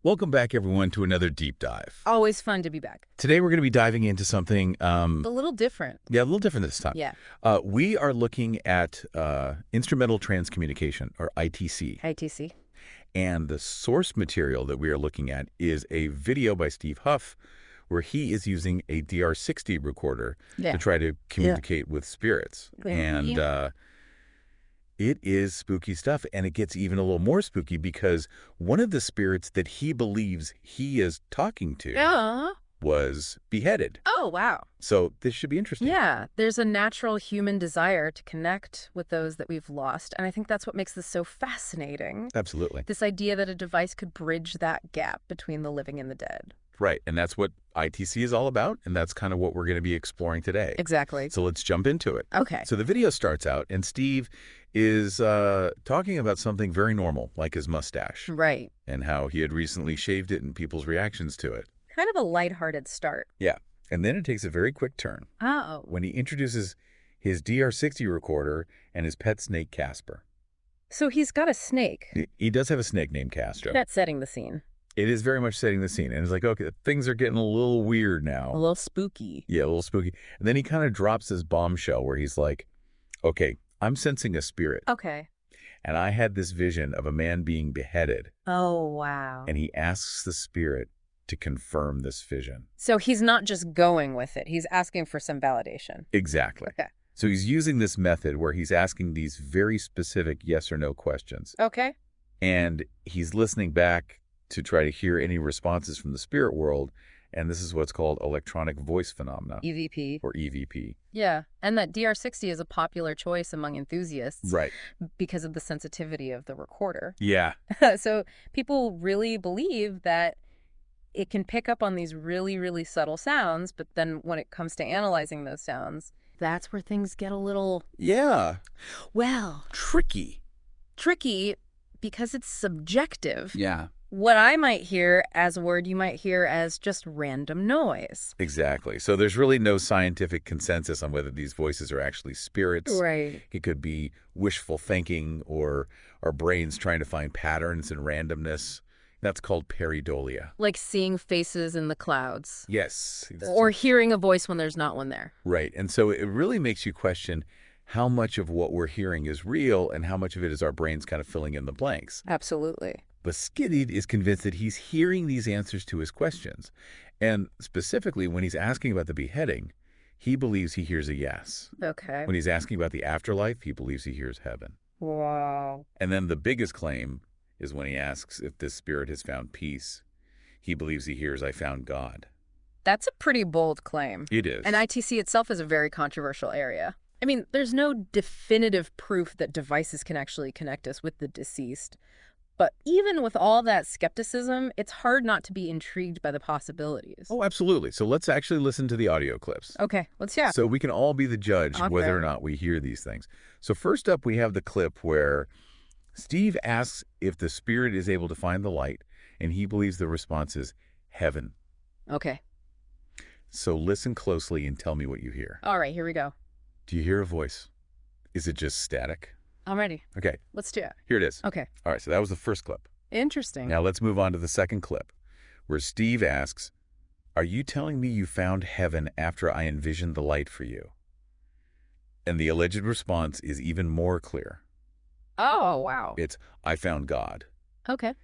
Welcome back, everyone, to another deep dive. Always fun to be back. Today, we're going to be diving into something, A little different. yeah, a little different this time. Yeah. We are looking at instrumental transcommunication, or ITC. ITC. And the source material that we are looking at is a video by Steve Huff, where he is using a DR60 recorder to try to communicate with spirits. And it is spooky stuff, and it gets even a little more spooky because one of the spirits that he believes he is talking to was beheaded. Oh, wow. So this should be interesting. Yeah. There's a natural human desire to connect with those that we've lost, and I think that's what makes this so fascinating. Absolutely. This idea that a device could bridge that gap between the living and the dead. Right, and that's what ITC is all about, and that's kind of what we're going to be exploring today. Exactly. So let's jump into it. Okay. So the video starts out, and Steve is talking about something very normal, like his mustache. Right. And how he had recently shaved it and people's reactions to it. Kind of a lighthearted start. Yeah, and then it takes a very quick turn. Oh. When he introduces his DR60 recorder and his pet snake, Casper. So he's got a snake. He does have a snake named Castro. That's setting the scene. It is very much setting the scene. And it's like, okay, things are getting a little weird now. A little spooky. Yeah, a little spooky. And then he kind of drops his bombshell where he's like, okay, I'm sensing a spirit. Okay. And I had this vision of a man being beheaded. Oh, wow. And he asks the spirit to confirm this vision. So he's not just going with it. He's asking for some validation. Exactly. Okay. So he's using this method where he's asking these very specific yes or no questions. Okay. And he's listening back to try to hear any responses from the spirit world. And this is what's called electronic voice phenomena. EVP. Or EVP. Yeah. And that DR60 is a popular choice among enthusiasts. Right. Because of the sensitivity of the recorder. Yeah. So people really believe that it can pick up on these really, really subtle sounds, but then when it comes to analyzing those sounds, that's where things get a little... Yeah. Well... Tricky. Tricky because it's subjective. Yeah. What I might hear as a word, you might hear as just random noise. Exactly. So there's really no scientific consensus on whether these voices are actually spirits. Right. It could be wishful thinking or our brains trying to find patterns and randomness. That's called pareidolia. Like seeing faces in the clouds. Yes. Or hearing a voice when there's not one there. Right. And so it really makes you question how much of what we're hearing is real and how much of it is our brains kind of filling in the blanks. Absolutely. But Skiddy is convinced that he's hearing these answers to his questions. And specifically, when he's asking about the beheading, he believes he hears a yes. Okay. When he's asking about the afterlife, he believes he hears heaven. Wow. And then the biggest claim is when he asks if this spirit has found peace. He believes he hears, I found God. That's a pretty bold claim. It is. And ITC itself is a very controversial area. I mean, there's no definitive proof that devices can actually connect us with the deceased. But even with all that skepticism, it's hard not to be intrigued by the possibilities. Oh, absolutely. So let's actually listen to the audio clips. Okay, let's hear. So we can all be the judge whether or not we hear these things. So first up, we have the clip where Steve asks if the spirit is able to find the light, and he believes the response is heaven. Okay. So listen closely and tell me what you hear. All right, here we go. Do you hear a voice? Is it just static? I'm ready. Okay. Let's do it. Here it is. Okay. All right, so that was the first clip. Interesting. Now let's move on to the second clip, where Steve asks, are you telling me you found heaven after I envisioned the light for you? And the alleged response is even more clear. Oh, wow. It's, I found God. Okay.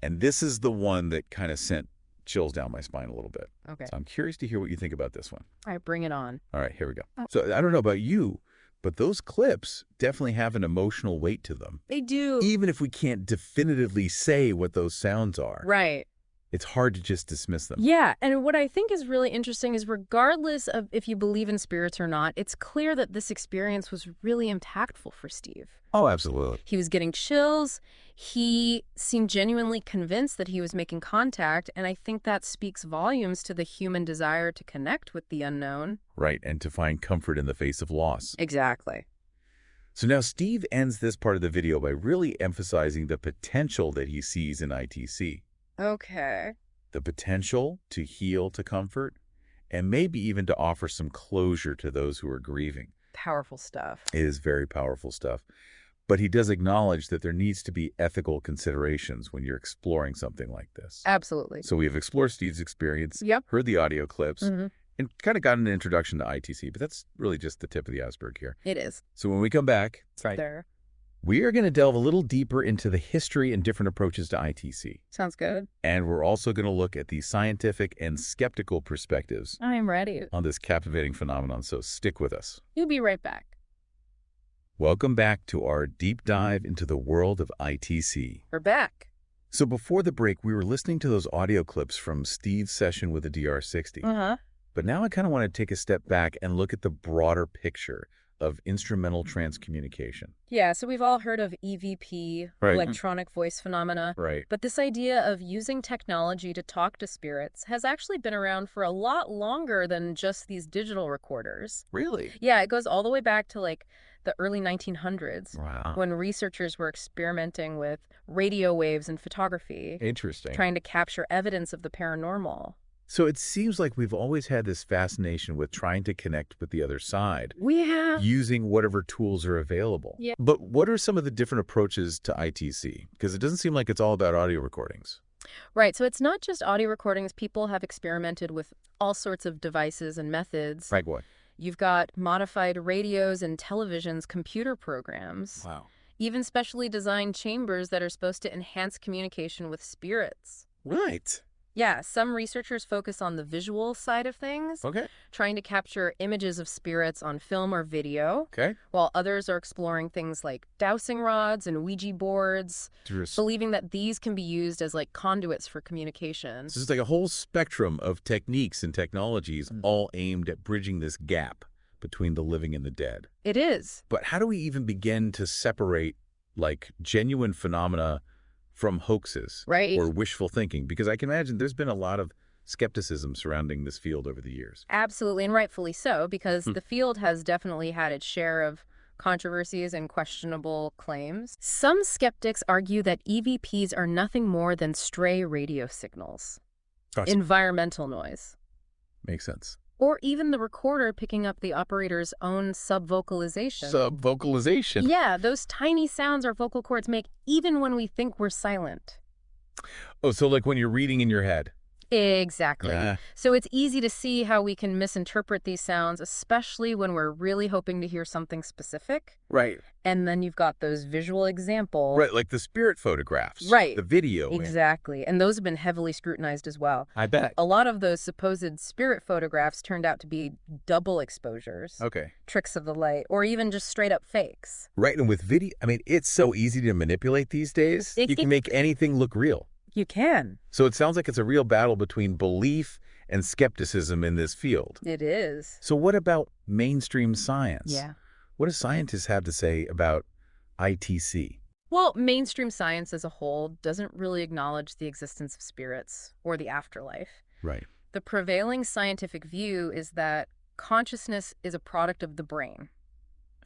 And this is the one that kind of sent chills down my spine a little bit. Okay. So I'm curious to hear what you think about this one. All right, bring it on. All right, here we go. So I don't know about you, but those clips definitely have an emotional weight to them. They do. Even if we can't definitively say what those sounds are. Right. It's hard to just dismiss them. Yeah, and what I think is really interesting is regardless of if you believe in spirits or not, it's clear that this experience was really impactful for Steve. Oh, absolutely. He was getting chills. He seemed genuinely convinced that he was making contact, and I think that speaks volumes to the human desire to connect with the unknown. Right, and to find comfort in the face of loss. Exactly. So now Steve ends this part of the video by really emphasizing the potential that he sees in ITC. Okay. The potential to heal, to comfort, and maybe even to offer some closure to those who are grieving. Powerful stuff. It is very powerful stuff. But he does acknowledge that there needs to be ethical considerations when you're exploring something like this. Absolutely. So we've explored Steve's experience, Yep. heard the audio clips, and kind of gotten an introduction to ITC, but that's really just the tip of the iceberg here. It is. So when we come back, we are going to delve a little deeper into the history and different approaches to ITC. Sounds good. And we're also going to look at the scientific and skeptical perspectives. I'm ready. On this captivating phenomenon, so stick with us. We'll be right back. Welcome back to our deep dive into the world of ITC. We're back. So before the break, we were listening to those audio clips from Steve's session with the DR60. But now I kind of want to take a step back and look at the broader picture of instrumental transcommunication. Yeah, so we've all heard of EVP, electronic voice phenomena. Right. But this idea of using technology to talk to spirits has actually been around for a lot longer than just these digital recorders. Really? Yeah, it goes all the way back to like the early 1900s. Wow. When researchers were experimenting with radio waves and photography. Interesting. Trying to capture evidence of the paranormal. So it seems like we've always had this fascination with trying to connect with the other side. We have. Using whatever tools are available. Yeah. But what are some of the different approaches to ITC? Because it doesn't seem like it's all about audio recordings. Right. So it's not just audio recordings. People have experimented with all sorts of devices and methods. Like what? You've got modified radios and televisions, computer programs. Wow. Even specially designed chambers that are supposed to enhance communication with spirits. Right. Yeah, some researchers focus on the visual side of things, trying to capture images of spirits on film or video, while others are exploring things like dowsing rods and Ouija boards, believing that these can be used as like conduits for communication. So it's like a whole spectrum of techniques and technologies all aimed at bridging this gap between the living and the dead. It is. But how do we even begin to separate like genuine phenomena from hoaxes or wishful thinking? Because I can imagine there's been a lot of skepticism surrounding this field over the years. Absolutely, and rightfully so, because the field has definitely had its share of controversies and questionable claims. Some skeptics argue that EVPs are nothing more than stray radio signals, environmental noise. Makes sense. Or even the recorder picking up the operator's own sub-vocalization. Sub-vocalization? Yeah, those tiny sounds our vocal cords make even when we think we're silent. Oh, so like when you're reading in your head? Exactly. So it's easy to see how we can misinterpret these sounds, especially when we're really hoping to hear something specific. Right. And then you've got those visual examples. Right, like the spirit photographs. Right. The video. Exactly. And those have been heavily scrutinized as well. I bet. A lot of those supposed spirit photographs turned out to be double exposures. Tricks of the light, or even just straight up fakes. Right, and with video, I mean, it's so easy to manipulate these days. You can make anything look real. You can. So it sounds like it's a real battle between belief and skepticism in this field. It is. So what about mainstream science? Yeah. What do scientists have to say about ITC? Well, mainstream science as a whole doesn't really acknowledge the existence of spirits or the afterlife. Right. The prevailing scientific view is that consciousness is a product of the brain.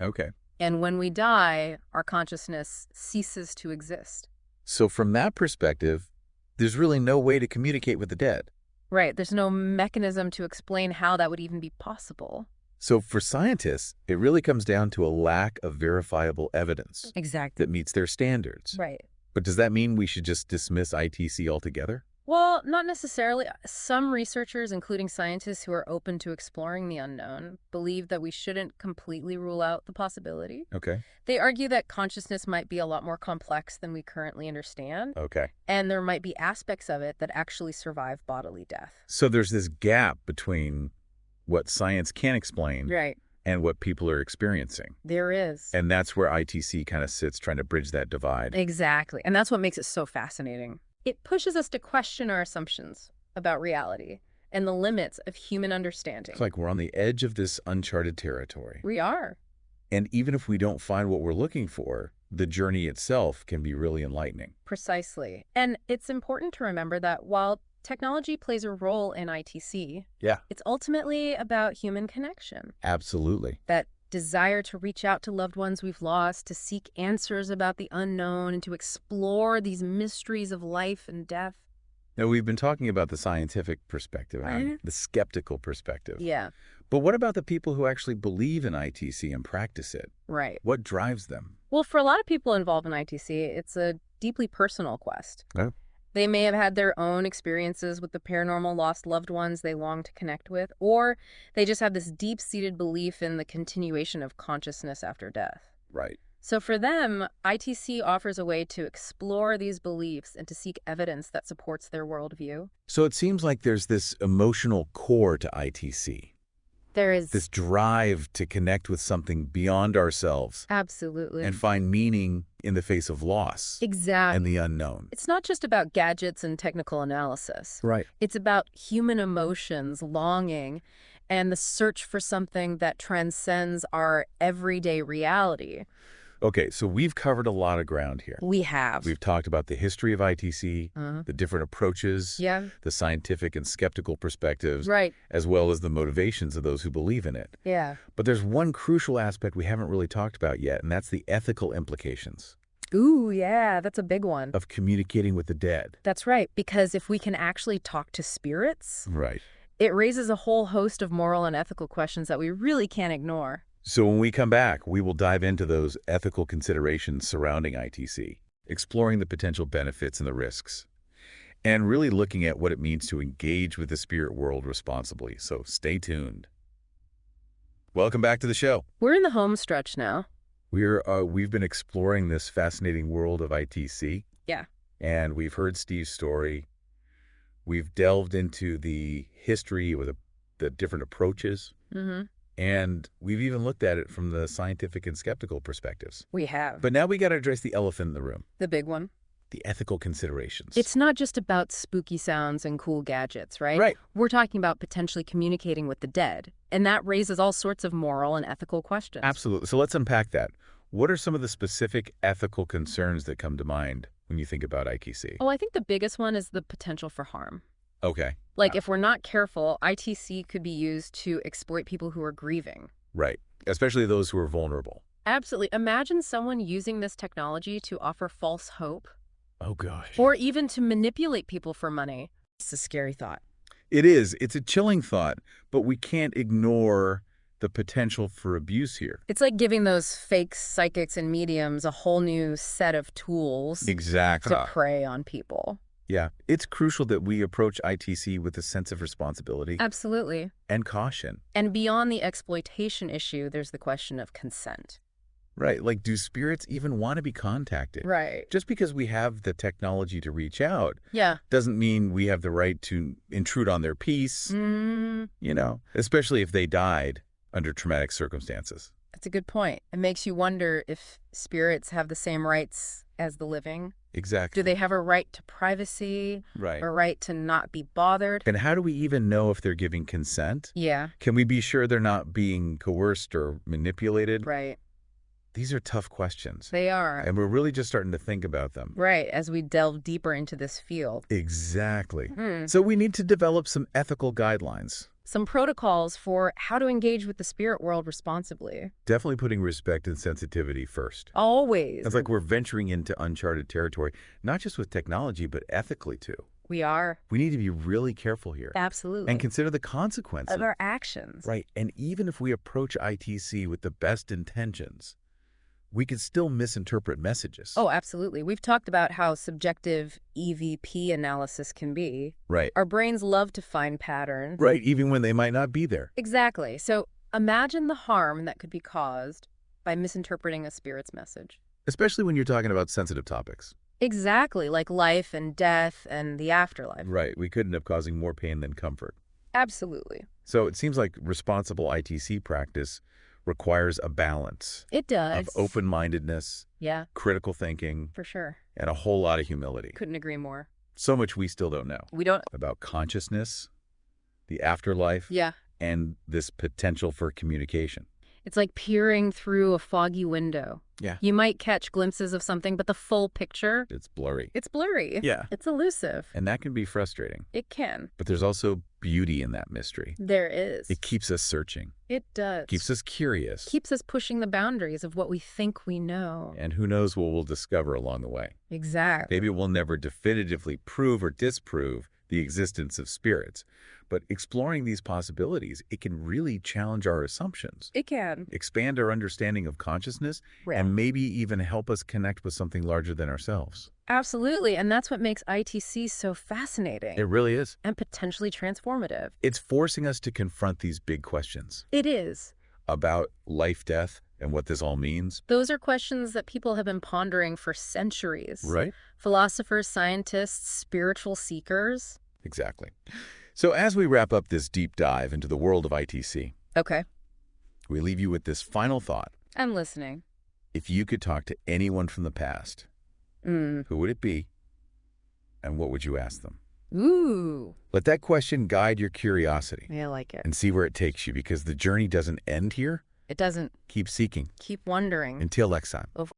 Okay. And when we die, our consciousness ceases to exist. So from that perspective, there's really no way to communicate with the dead. Right. There's no mechanism to explain how that would even be possible. So for scientists, it really comes down to a lack of verifiable evidence. Exactly. That meets their standards. Right. But does that mean we should just dismiss ITC altogether? Well, not necessarily. Some researchers, including scientists who are open to exploring the unknown, believe that we shouldn't completely rule out the possibility. Okay. They argue that consciousness might be a lot more complex than we currently understand. Okay. And there might be aspects of it that actually survive bodily death. So there's this gap between what science can explain and what people are experiencing. There is. And that's where ITC kind of sits, trying to bridge that divide. Exactly. And that's what makes it so fascinating. It pushes us to question our assumptions about reality and the limits of human understanding. It's like we're on the edge of this uncharted territory. We are. And even if we don't find what we're looking for, the journey itself can be really enlightening. Precisely. And it's important to remember that while technology plays a role in ITC, it's ultimately about human connection. Absolutely. That desire to reach out to loved ones we've lost, to seek answers about the unknown, and to explore these mysteries of life and death. Now, we've been talking about the scientific perspective and the skeptical perspective. Yeah. But what about the people who actually believe in ITC and practice it? Right. What drives them? Well, for a lot of people involved in ITC, it's a deeply personal quest. Oh. They may have had their own experiences with the paranormal, lost loved ones they long to connect with, or they just have this deep-seated belief in the continuation of consciousness after death. Right. So for them, ITC offers a way to explore these beliefs and to seek evidence that supports their worldview. So it seems like there's this emotional core to ITC. There is. This drive to connect with something beyond ourselves. Absolutely. And find meaning in the face of loss. Exactly. And the unknown. It's not just about gadgets and technical analysis. Right. It's about human emotions, longing, and the search for something that transcends our everyday reality. Okay, so we've covered a lot of ground here. We have. We've talked about the history of ITC, the different approaches, the scientific and skeptical perspectives, as well as the motivations of those who believe in it. Yeah. But there's one crucial aspect we haven't really talked about yet, and that's the ethical implications. Ooh, yeah, that's a big one. Of communicating with the dead. That's right, because if we can actually talk to spirits, right, it raises a whole host of moral and ethical questions that we really can't ignore. So when we come back, we will dive into those ethical considerations surrounding ITC, exploring the potential benefits and the risks, and really looking at what it means to engage with the spirit world responsibly. So stay tuned. Welcome back to the show. We're in the home stretch now. We've been exploring this fascinating world of ITC. Yeah. And we've heard Steve's story. We've delved into the history with the different approaches. And we've even looked at it from the scientific and skeptical perspectives. We have. But now we got to address the elephant in the room. The big one. The ethical considerations. It's not just about spooky sounds and cool gadgets, right? Right. We're talking about potentially communicating with the dead. And that raises all sorts of moral and ethical questions. Absolutely. So let's unpack that. What are some of the specific ethical concerns that come to mind when you think about ITC? Oh, I think the biggest one is the potential for harm. Okay. Like, if we're not careful, ITC could be used to exploit people who are grieving. Right. Especially those who are vulnerable. Absolutely. Imagine someone using this technology to offer false hope. Oh, gosh. Or even to manipulate people for money. It's a scary thought. It is. It's a chilling thought, but we can't ignore the potential for abuse here. It's like giving those fake psychics and mediums a whole new set of tools. Exactly. To prey on people. Yeah, it's crucial that we approach ITC with a sense of responsibility. Absolutely. And caution. And beyond the exploitation issue, there's the question of consent. Right, like, do spirits even want to be contacted? Right. Just because we have the technology to reach out doesn't mean we have the right to intrude on their peace, you know, especially if they died under traumatic circumstances. That's a good point. It makes you wonder if spirits have the same rights as the living. Exactly. Do they have a right to privacy? Right. A right to not be bothered? And how do we even know if they're giving consent? Yeah. Can we be sure they're not being coerced or manipulated? Right. These are tough questions. They are. And we're really just starting to think about them. Right, as we delve deeper into this field. Exactly. So we need to develop some ethical guidelines. Some protocols for how to engage with the spirit world responsibly. Definitely putting respect and sensitivity first. Always. It's like we're venturing into uncharted territory, not just with technology, but ethically too. We are. We need to be really careful here. Absolutely. And consider the consequences of our actions. Right. And even if we approach ITC with the best intentions, we can still misinterpret messages. Oh, absolutely. We've talked about how subjective EVP analysis can be. Right. Our brains love to find patterns. Right, even when they might not be there. Exactly. So imagine the harm that could be caused by misinterpreting a spirit's message. Especially when you're talking about sensitive topics. Exactly, like life and death and the afterlife. Right. We could end up causing more pain than comfort. Absolutely. So it seems like responsible ITC practice requires a balance. It does. Of open-mindedness, critical thinking, for sure, and a whole lot of humility. Couldn't agree more. So much we still don't know. We don't. About consciousness, the afterlife, and this potential for communication. It's like peering through a foggy window. Yeah. You might catch glimpses of something, but the full picture... It's blurry. It's blurry. Yeah. It's elusive. And that can be frustrating. It can. But there's also beauty in that mystery. There is. It keeps us searching. It does. Keeps us curious. Keeps us pushing the boundaries of what we think we know. And who knows what we'll discover along the way. Exactly. Maybe we'll never definitively prove or disprove the existence of spirits. But exploring these possibilities, it can really challenge our assumptions. It can. Expand our understanding of consciousness, and maybe even help us connect with something larger than ourselves. Absolutely, and that's what makes ITC so fascinating. It really is. And potentially transformative. It's forcing us to confront these big questions. It is. About life, death, and what this all means. Those are questions that people have been pondering for centuries. Right. Philosophers, scientists, spiritual seekers. Exactly. So as we wrap up this deep dive into the world of ITC, okay, we leave you with this final thought. I'm listening. If you could talk to anyone from the past, who would it be, and what would you ask them? Ooh. Let that question guide your curiosity. Yeah, I like it. And see where it takes you, because the journey doesn't end here. It doesn't. Keep seeking. Keep wondering. Until next time.